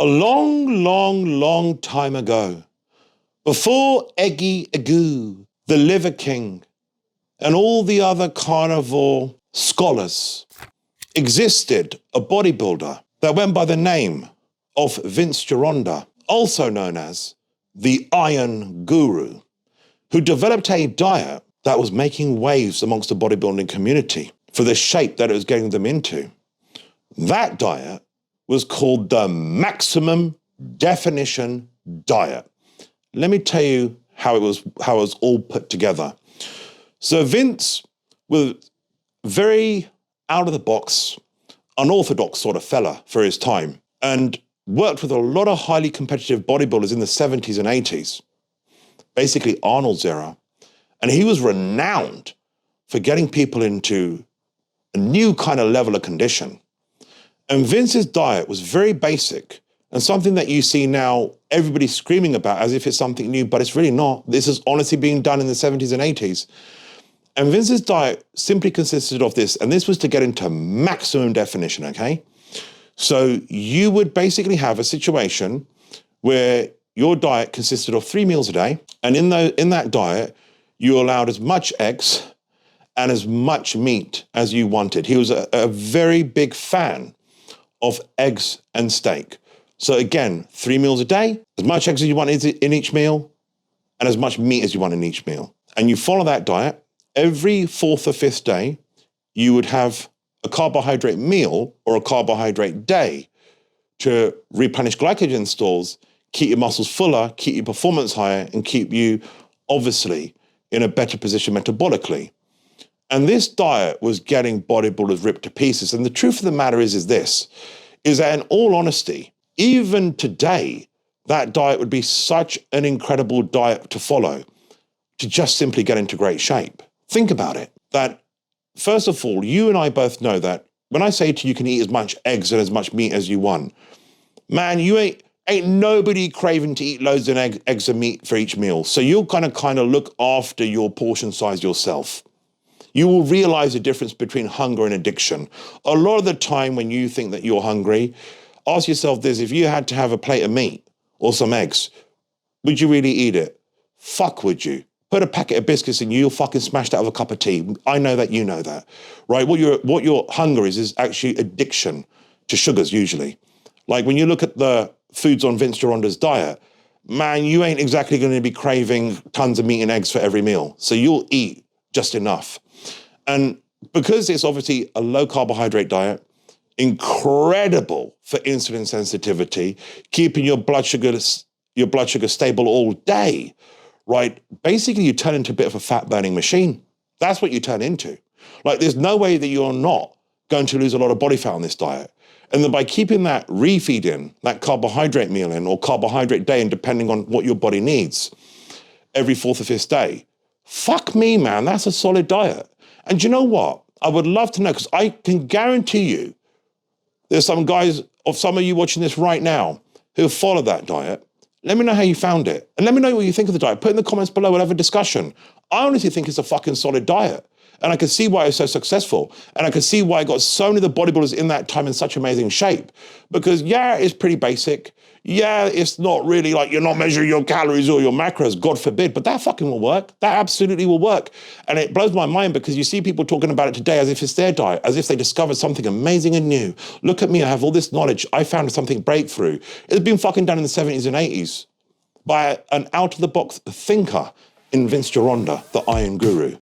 A long time ago, before Eggy Agoo, the Liver King, and all the other carnivore scholars, existed a bodybuilder that went by the name of Vince Gironda, also known as the Iron Guru, who developed a diet that was making waves amongst the bodybuilding community for the shape that it was getting them into. That diet was called the Maximum Definition Diet. Let me tell you how it was all put together. So Vince was very out of the box, unorthodox sort of fella for his time, and worked with a lot of highly competitive bodybuilders in the 70s and 80s, basically Arnold's era. And he was renowned for getting people into a new kind of level of condition. And Vince's diet was very basic and something that you see now everybody screaming about as if it's something new, but it's really not. This is honestly being done in the 70s and 80s. And Vince's diet simply consisted of this, and this was to get into maximum definition, okay? So you would basically have a situation where your diet consisted of 3 meals a day, and in that diet, you allowed as much eggs and as much meat as you wanted. He was a very big fan of eggs and steak. So again, 3 meals a day, as much eggs as you want in each meal, and as much meat as you want in each meal. And you follow that diet. Every 4th or 5th day, you would have a carbohydrate meal or a carbohydrate day to replenish glycogen stores, keep your muscles fuller, keep your performance higher, and keep you, obviously, in a better position metabolically. And this diet was getting bodybuilders ripped to pieces. And the truth of the matter is that in all honesty, even today, that diet would be such an incredible diet to follow to just simply get into great shape. Think about it, that first of all, you and I both know that when I say to you, you can eat as much eggs and as much meat as you want, man, you ain't nobody craving to eat loads of eggs and meat for each meal. So you'll kind of look after your portion size yourself. You will realize the difference between hunger and addiction. A lot of the time when you think that you're hungry, ask yourself this: if you had to have a plate of meat or some eggs, would you really eat it? Fuck, would you? Put a packet of biscuits in you, you'll fucking smash that with a cup of tea. I know that, you know that, right? What your hunger is actually addiction to sugars usually. Like when you look at the foods on Vince Gironda's diet, man, you ain't exactly going to be craving tons of meat and eggs for every meal. So you'll eat just enough. And because it's obviously a low carbohydrate diet, incredible for insulin sensitivity, keeping your blood sugar stable all day, right? Basically, you turn into a bit of a fat burning machine. That's what you turn into. Like, there's no way that you're not going to lose a lot of body fat on this diet. And then by keeping that refeed in, that carbohydrate meal in, or carbohydrate day in, depending on what your body needs, every 4th or 5th day, fuck me, man, that's a solid diet. And you know what? I would love to know, because I can guarantee you there's some guys, or some of you watching this right now, who follow that diet. Let me know how you found it. And let me know what you think of the diet. Put in the comments below, we'll have a discussion. I honestly think it's a fucking solid diet. And I can see why it's so successful. And I can see why it got so many of the bodybuilders in that time in such amazing shape. Because yeah, it's pretty basic. Yeah, it's not really like you're not measuring your calories or your macros, God forbid, but that fucking will work. That absolutely will work. And it blows my mind because you see people talking about it today as if it's their diet, as if they discovered something amazing and new. Look at me, I have all this knowledge. I found something breakthrough. It's been fucking done in the 70s and 80s by an out-of-the-box thinker in Vince Gironda, the Iron Guru.